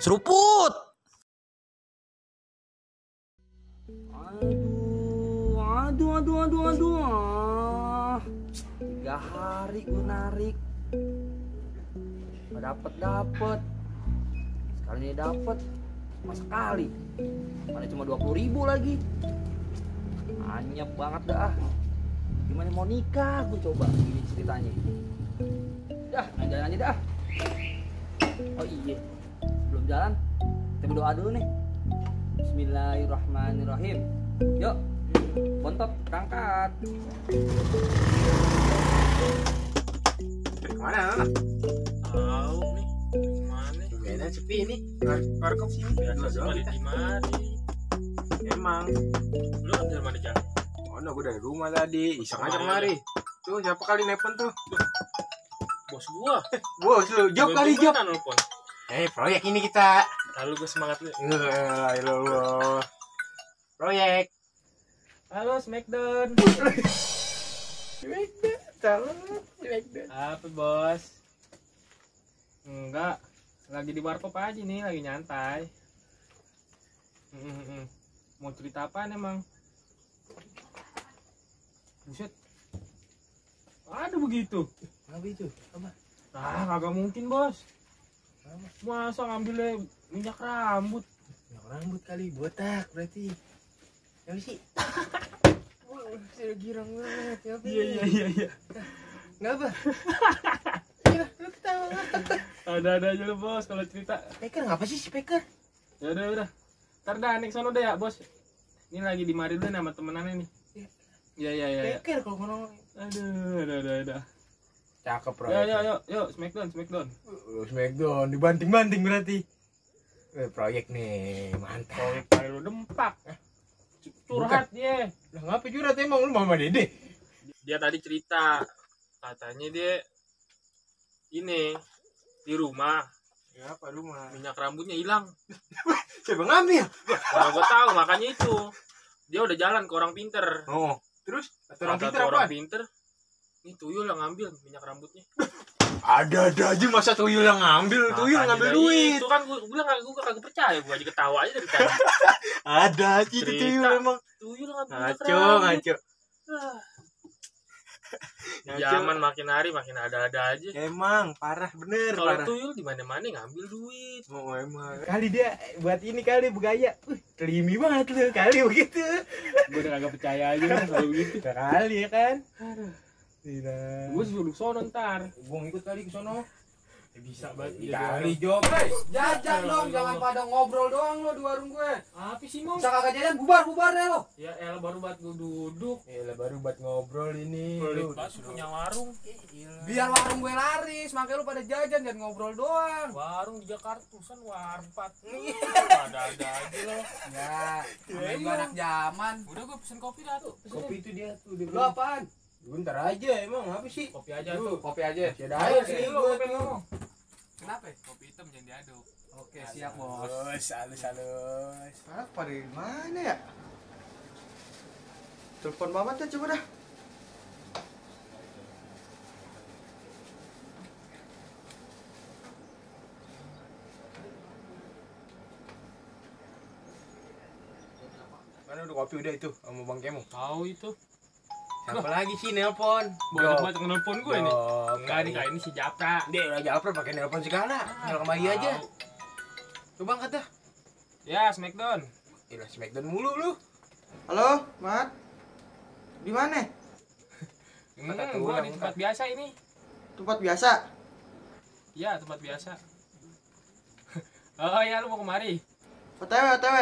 Seruput. Aduh. 3 hari gue narik, nggak dapet. Sekalinya dapet, cuma sekali. Mana cuma 20.000 lagi. Anyep banget dah. Gimana mau nikah? Gue coba gini ceritanya. Dah, jalan aja dah. Oh iya, belum jalan. Kita berdoa dulu nih. Bismillahirrahmanirrahim. Yuk, bontot berangkat. Kemana anak? Tahu nih, kemana? Kayaknya sepi ini. Warkop sini. Biasa sih balik di mari. Emang. Lu dari mana jalan? Oh, no, gue dari rumah tadi. Iseng aja kemari. Tuh, siapa kali nelpon tuh? Bos gua. Bos lu, job kali job. Kan nelpon. Proyek ini kita. Lalu gue semangat lu. Halo. Proyek. Halo Smackdown. Smackdown. Apa bos? Enggak, lagi di warkop aja nih, lagi nyantai. Mau cerita apaan emang? Buset. Ada begitu. Apa itu? Apa? Kagak mungkin bos. Masa ngambilnya minyak rambut? Minyak rambut kali, botak berarti. Apa sih? Sudah girang banget. Iya. Ngapa? Gila, lu ketawa. Ada aja lu bos kalau cerita. Speaker ngapa sih speaker? Ya udah. Ntar dah next sono deh ya bos. Ini lagi di mari dulu sama temenannya nih. Iya. Speaker kalau ngomong. Aduh. Cakep proyek. Yuk, Smackdown. Smackdown dibanting-banting berarti. Proyek nih, mantap. Proyek paling lu dempak. Curhat dia. Lah ngapa curhat emang lu Mama Dede? Dia tadi cerita katanya dia ini di rumah Ya apa rumah? minyak rambutnya hilang. Siapa ngambil? Kalau gua tahu makanya itu. Dia udah jalan ke orang pinter. Oh, terus orang Kata pinter orang apa? pinter. Ini tuyul yang ngambil minyak rambutnya. Ada aja masa tuyul yang ngambil, tuyul Makanya ngambil dari duit. Itu kan gua bilang gua kagak percaya, gua aja ketawa aja dari tadi. Ada aja itu Cerita. tuyul emang. Tuyul ngambil minyak Ngaco. rambut. Zaman makin hari makin ada-ada aja. Emang parah bener Kalau parah. tuyul di mana-mana ngambil duit. Oh emang. Kali dia buat ini kali bergaya. Kelimi banget lu kali begitu. Gue udah kagak percaya aja kalau begitu. Kali ya kan? Gue suruh sono ntar. Gua ngikut kali ke sono. Bisa banget. Kali job. Jajan dong, jangan pada ngobrol doang lo di warung gue. Apa sih mau? Bisa kagak jajan, bubar deh lo. Ya elah baru buat gue duduk. Yalah baru buat ngobrol ini. Pelit banget punya warung. Biar warung gue laris, makanya lu pada jajan jangan ngobrol doang. Warung di Jakarta tulisan warpat. Ada-ada aja lo. Ya, namanya gue anak zaman. Udah gue pesen kopi dah tuh. Kopi itu dia tuh. Lu apaan? Bentar aja emang apa sih? Kopi aja tuh. Kopi aja. Ada Ayo aja sini sih lo gua kopi tuh. ngomong. Kenapa? Kopi hitam jangan diaduk. Oke, siap bos. Halus. Ah, pada di mana ya? Telepon Mamat ya coba dah. Mana udah kopi udah itu sama Bang Kemo. Tahu itu. Siapa lagi sih nelpon? Boleh banget nelpon gue ini. Enggak Enggak nih kayak ini si Japra. Dia udah japra pakai nelpon segala. Tinggal kembali aja. Tahu. Coba angkat dah. Ya, Smackdown. Gila Smackdown mulu lu. Halo, Mat. Di mana? Gue di tempat biasa ini. Tempat biasa. Iya, tempat biasa. Oh ya, lu mau kemari? OTW.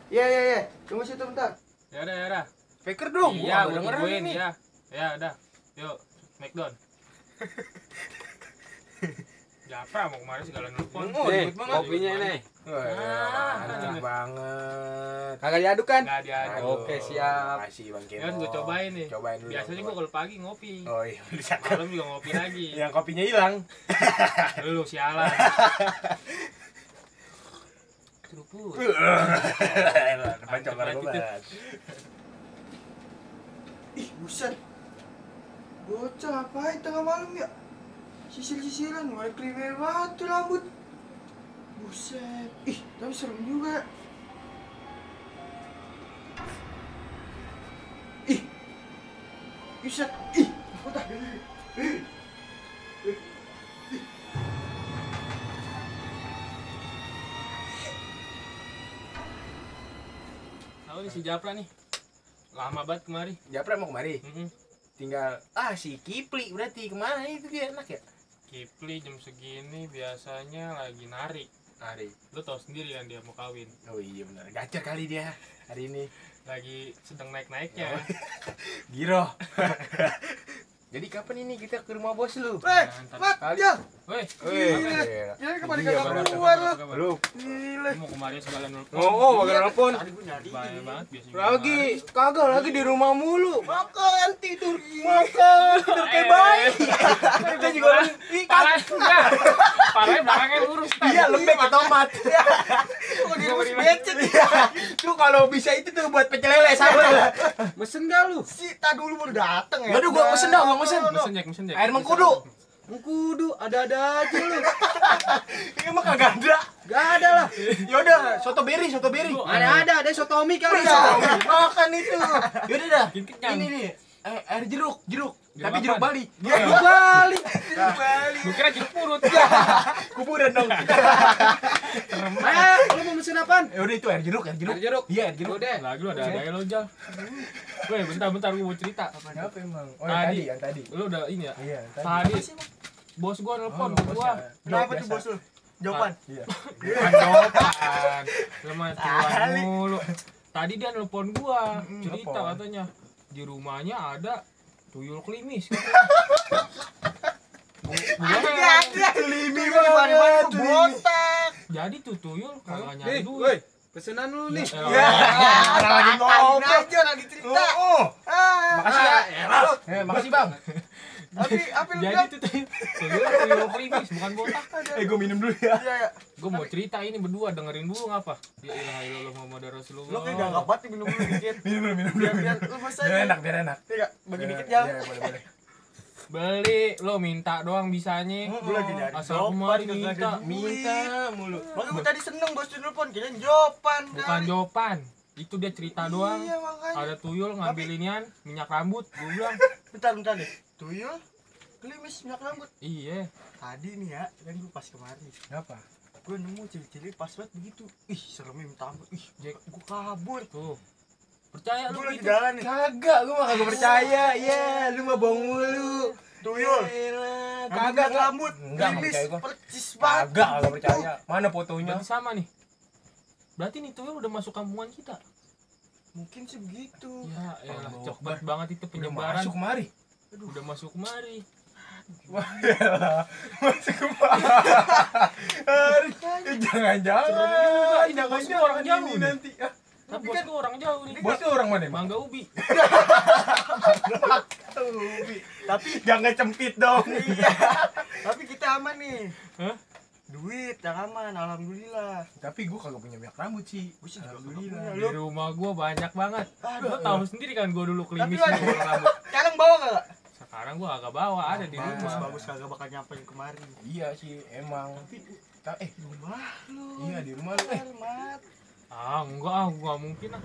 Iya. Tunggu situ bentar. Ya udah. Speaker dong. Iya, gua gue dengerin tungguin ini. ya. Ya udah. Yuk, Smackdown. Japra mau kemari segala nelfon. Oh, ribet banget. Kopinya nih. Wah, mantap banget. Kagak diaduk kan? Enggak dia. Aduh, Oke, siap. Makasih Bang Kemo. Ya gue cobain nih. Cobain dulu. Biasanya gue kalau pagi ngopi. Oh iya, bisa. Malam juga ngopi lagi. Yang kopinya hilang. Lu sialan. Seruput. Depan coba banget itu. banget. Ih, buset. Bocah ngapain tengah malam ya? Sisil-sisilan, mulai kriwel banget tuh rambut. Buset. Ih, tapi serem juga. Ih. Buset. Ih, takut ah. Tahu nih si Japra nih. Lama banget kemari. Japra mau kemari. Mm-mm. Tinggal si Kipli berarti kemana itu dia enak ya? Kipli jam segini biasanya lagi nari. Hari. Lu tahu sendiri kan dia mau kawin. Oh iya benar. Gacor kali dia hari ini. Lagi sedang naik-naiknya. Giro. Jadi kapan ini kita ke rumah bos lu? Mat, Kali. ya. Woi, Gila. Kira kemarin Iya, kagak bener. keluar lu. Lu. Gila. Lu mau kemari segala nelpon. Oh, bakal nelpon. Tadi gua nyari. Bahaya banget biasanya. Lagi kagak lagi di rumah mulu. Makan tidur kayak bayi. Kita juga Parah enggak. Parahnya belakangnya lurus. Iya, lembek ke tomat. Kok di rumah becet. Tuh kalau bisa itu tuh buat pecel lele sama. Mesen gak lu? Si ta dulu baru dateng ya. Yaudah, gua mesen dah, gua mesen. Mesen Jack. Air mengkudu. Kudu ada-ada aja lu. Emang kagak ada. Gak ada lah. Yaudah, soto beri. Ada sotomi kali. Makan itu. Yaudah dah. Bikin kenyang. Ini nih. Air jeruk. Tapi apaan? jeruk Bali. Balik. Gua kira jeruk purut. Kuburan dong. Lu mau mesen apaan? Yaudah itu air jeruk. Air jeruk? Iya, air jeruk. Udah. Lagi lu ada lo Jal. Woi, bentar gua mau cerita. Kenapa emang? Oh, Tadi. yang tadi. Lu udah ini ya? Iya, Tadi bos gua nelpon Oh, gua. Kenapa tuh bos lu? Jawaban. Iya. Bukan jawaban. Lemah tuan mulu. Tadi dia nelpon gua, cerita nelpon. katanya di rumahnya ada tuyul klimis. Ada. Kelimi Ban-ban botak. Jadi tuh tuyul kagak nyari Nih, duit. woi. Pesenan lu nih. Ya, orang lagi ngopi. aja lagi cerita. Oh, Ah. makasih ya. Makasih Bang. Apa lu Jadi bilang? tuh tuyul klimis bukan botak. Gua minum dulu ya. Iya, ya. Gua mau cerita ini berdua, dengerin dulu ngapa? Ya ilaha illallah Muhammadar Rasulullah. Lu kayak gak banget minum dulu dikit. Minum Biar lu selesai. Biar enak. Iya, bagi dikit ya. Iya, boleh. Beli, lo minta doang bisanya. Gua lagi nyari Asal jawaban, kemari kagak minta. ada duit. Minta mulu. Makanya gua tadi seneng bos telepon, kirain jawaban. Bukan jawaban. Itu dia cerita doang. Iya, makanya. Ada tuyul ngambil inian minyak rambut. Gua bilang, Bentar deh. Tuyul, klimis minyak rambut. iya. Tadi nih ya, kan gua pas kemari. Apa? Gua nemu ciri-ciri pas banget begitu. Ih, seremnya minta ampun. Ih, Jack, gua kabur. Tuh. Percaya lu Gua lagi gitu. jalan nih. Kagak, gua mah kagak percaya. Ya, lu mah bohong mulu. Tuyul. Yaelah, Kagak kagak rambut. Enggak, nggak Klimis, percaya gua. percis banget. Kagak percaya. Mana fotonya? Berarti sama nih. Berarti nih tuyul udah masuk kampungan kita. Mungkin sih begitu. Ya elah, Allah cepet Akbar. banget itu Udah penyebaran. masuk kemari. Udah masuk kemari. Wah, yaelah. Masuk kemari. Jangan-jangan. Ini bos gua orang jauh nih. nanti. Tapi bos gua orang jauh nih. Bos lu orang mana emang? Mangga Ubi. Tapi Jangan cempit dong. tapi kita aman nih. Hah? Duit yang aman, alhamdulillah. Tapi gua kagak punya minyak rambut sih. Gua sih juga Alhamdulillah. kagak Di punya. rumah gua banyak banget. Aduh, Lo tahu sendiri kan gua dulu klimis Tapi sama rambut. Sekarang bawa enggak? Sekarang gua agak bawa ada di Bagus, rumah. bagus kagak bakal nyampein kemari. Iya sih, emang. Rumah lu. Iya di rumah lu. Mat. Enggak, gua nggak mungkin ah.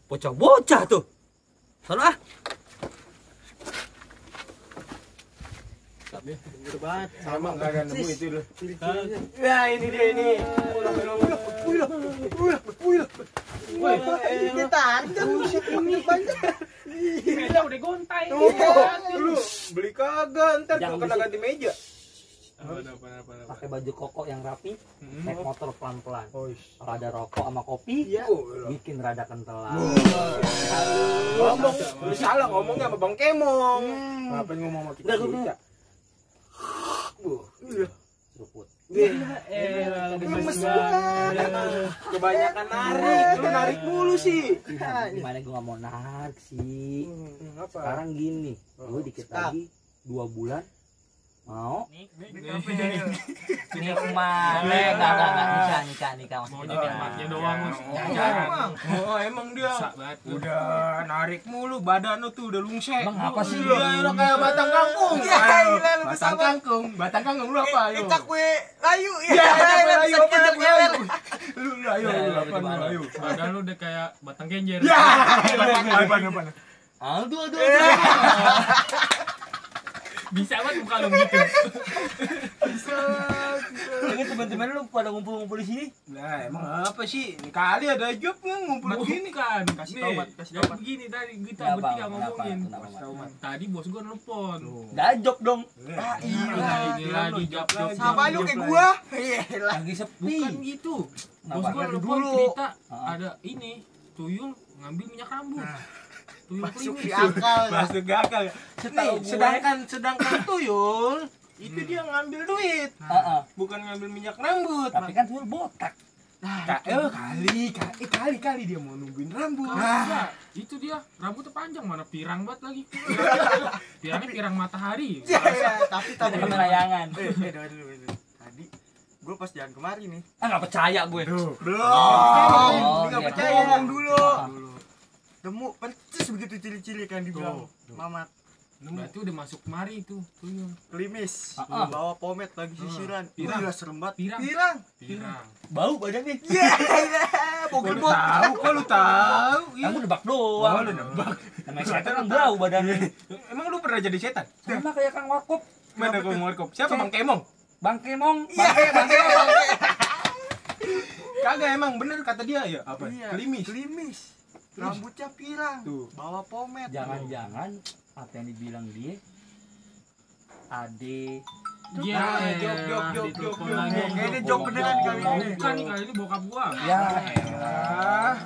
Bocah-bocah tuh. Sana ah. Sama kagak nemu itu lu. Ya ini dia ini. Ini tanda buset ini banyak. Meja udah gontai. Lu beli kagak ntar Jangan gua kena ganti meja. Apa. Pakai baju koko yang rapi, naik motor pelan-pelan. Oh, Kalau ada rokok sama kopi, Iya. bikin rada kentelan. ngomong lu salah ngomongnya sama Bang Kemong. Ngapain ngomong sama kita? Udah, gua- Bisa. Seruput. Lemes banget. Kebanyakan narik, lu narik mulu sih. Gimana gue gak mau narik sih. Apa? Sekarang gini, gue dikit lagi 2 bulan Mau? Nih Kemana? Enggak, nikah Mau maksudnya. jadi emaknya doang. Emang. Oh, emang dia Bisa banget. udah narik mulu, badan lu tuh udah lungsek. Emang apa sih? Iya, lu kayak batang kangkung. Ya, Ayo, gila, lu batang sama. kangkung. Batang kangkung lu apa? Ayo. Kecak gue layu. Iya, Ya, ayo, bisa apa keler. ayo. Lu ayo, Ya, lu ya, apa lu, gimana? ayo. Padahal lu udah kayak batang kenjer. Ya, apa. Aduh. Bisa banget muka lu gitu. Ini teman-teman lu pada ngumpul-ngumpul di sini. Nah, emang apa sih? Ini kali ada job nggak ngumpul begini? Bukan. Kasih Nih, tau, Mat, kasih jadi tau, Mat. begini tadi kita Kenapa? bertiga Kenapa? ngomongin. Kenapa, Mat? Tadi bos gua nelfon. Dajok dong. Ah, Ini lagi job. Sama lu kayak gua. Iya. Lagi sepi. Bukan gitu. Bos Kenapa? gua Lagi nelfon dulu. cerita Ah. ada ini tuyul ngambil minyak rambut. Tuyul Masuk klimis. di akal. Masuk gakal. Setahu Nih, gue. sedangkan tuyul itu dia ngambil duit, Heeh. bukan ngambil minyak rambut. Tapi kan tuyul botak. Kali dia mau nungguin rambut. Kagak. Itu dia rambutnya panjang mana pirang banget lagi. Pirangnya pirang matahari. Iya, iya, tapi Kita layangan. dengar dulu. Tadi gua pas jalan kemari nih. Nggak percaya gue. Belum. Oh, Enggak iya. percaya. Ngomong dulu. Nemu percis begitu cili-cili kan dibilang. Mamat Berarti udah masuk kemari itu tuyul. klimis. Ah. Bawa pomade lagi sisiran. Pirang. Gila serem banget. Pirang. Pirang. Pirang. Bau badannya. Iya. Kok Bogel lu bot. tahu? Kok lu tahu? Kamu nebak doang. Oh, lu nebak. Namanya setan kan bau badannya. Emang lu pernah jadi setan? Sama kayak Kang Wakop. Mana kau ngorkop? Siapa Bang Kemong? Bang Kemong. Iya. Kagak emang bener kata dia ya. Apa? Iya. Klimis. Klimis. Rambutnya pirang. Tuh. Bawa pomade. Jangan-jangan apa yang dibilang dia Ade. Ya, jok. Kayaknya jok beneran kali ini. Bukan nih kali ini bokap gua. Ya. Ah,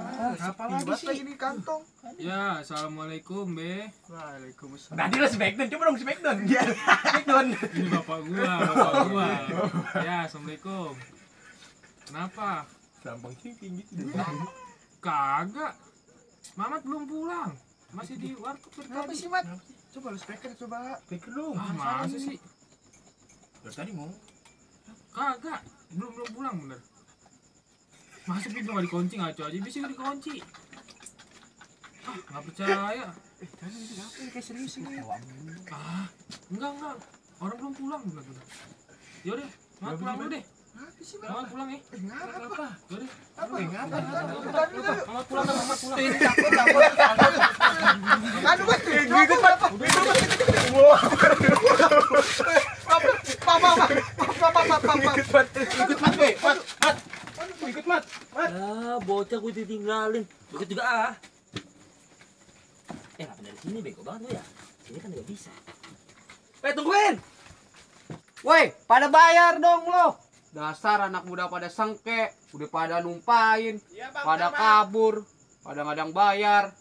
Apa lagi lagi sih? lagi di kantong? Ya, assalamualaikum be. Waalaikumsalam. Tadi lah Smackdown, coba dong Smackdown. Iya. Smackdown. Ini bapak gua. Ya, assalamualaikum. Kenapa? Gampang sih kayak gitu. Kagak. Mamat belum pulang. Masih di warkop Kenapa tadi. sih, Mat? Coba lu speaker coba. Pikir dong. Ah, masa sih? Dari tadi mau. Kagak. Belum pulang bener. Masa pintu nggak dikunci ngaco aja bisa nggak dikunci. Ah, nggak percaya. Tadi ini apa ya? Kayak serius ini. Ah, enggak. Orang belum pulang bener. Yaudah, Mamat pulang dulu deh. Apa sih, Mat? Mamat pulang ya. Ngapa? Yaudah. Apa? Ngapa? Mamat pulang. Aduh, Mat. Gue ikut, Mat. Ikut Mat, weh. Mat. Ikut Mat. Ah, bocah gue ditinggalin. Ikut juga ah. Ngapa dari sini bego banget lu ya? Sini kan nggak bisa. Tungguin. Woi, pada bayar dong lo. Dasar anak muda pada sengke, udah pada numpain, pada kabur, pada ngadang bayar.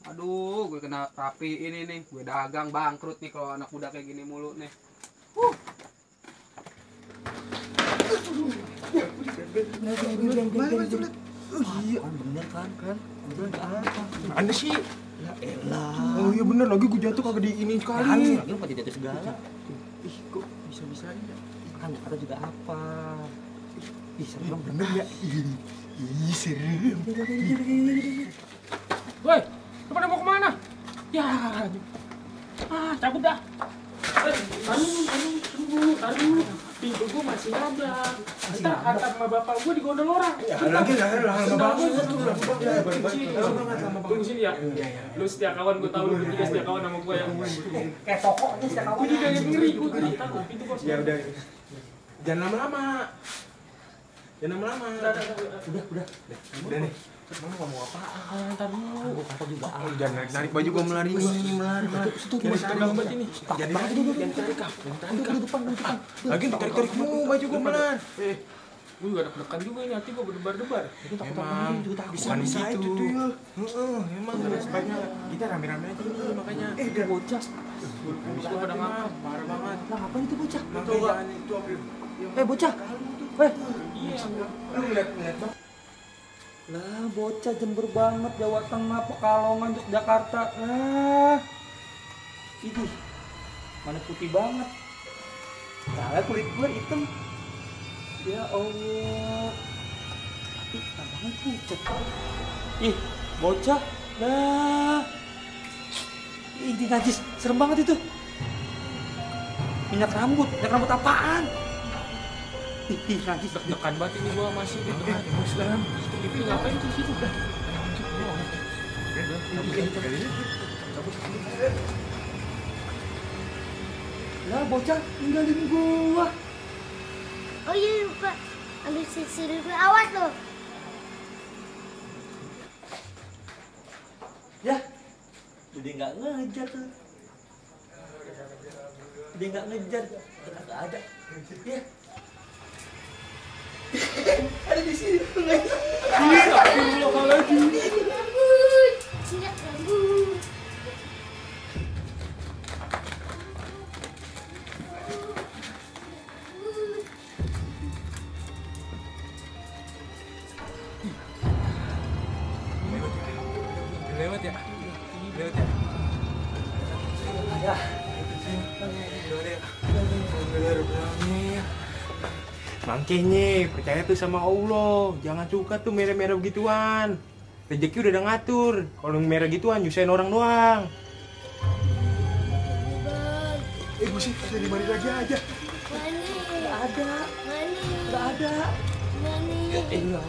Aduh, gue kena rapi ini nih, gue dagang bangkrut nih kalau anak muda kayak gini mulu nih. Kan bener kan? Anda sih. Ya elah. Oh iya bener lagi gue jatuh kagak di ini Kan sekali. lagi lu pada jatuh segala. Ih, kok bisa-bisanya? Kan kata juga apa? Ih, serem Bener ya. Ih, serem. Woi, lu pada mau kemana? Ya, cabut dah. Taruh dulu. Pintu gua masih nabrak. Ntar antar sama bapak gua digondol orang. Lagi lama banget. Tunggu sini ya. Lu setia kawan, gua tahu lu juga setia kawan sama gua ya. kayak pokoknya setiap Gua juga yang ngeri, gua tahu pintu gua. Ya udah. Jangan lama-lama. udah. Udah nih. Mau ngomong apa? Ntar dulu. Gua kata juga ah. Jangan narik baju gua melari nih, melari. Gua masih tegang banget ini. Jangan tarik. Lagi tarik baju gua melari. Gua juga deg-degan juga ini, hati gua berdebar-debar. Emang bukan gitu. Heeh, emang sebaiknya kita rame-rame aja nih makanya. Itu bocah. Bisa pada ngapa? Parah banget. Lah ngapain itu bocah? Makanya itu Bocah. Iya. lu ngeliat bang. Lah bocah jember banget Jawa Tengah, Pekalongan, Yogyakarta. Ah. Ini mana putih banget. Salah kulit gua hitam. Ya Allah. Tapi tampangnya pucat. Ih, bocah. Nah. Ini najis, serem banget itu. Minyak rambut apaan? Ih, najis. Deg-degan banget ini gua masih deg-degan. Muslim. Itu ngapain di situ dah? Lah bocah tinggalin gua. Oh iya lupa. Ambil sisir dulu. Awas lo. Ya, udah nggak ngejar tuh. Udah nggak ngejar, udah nggak ada. Ya. Ada di sini. Rambut. Siap rambut. Lewat ya. Ya. Makanya percaya tuh sama Allah, jangan suka tuh merah-merah begituan. Rezeki udah ada ngatur. Kalau merah gituan nyusahin orang doang. Bang. Gue sih dari mari lagi aja. Mani. Nggak ada, Mani. nggak ada. Mani. Ya Allah.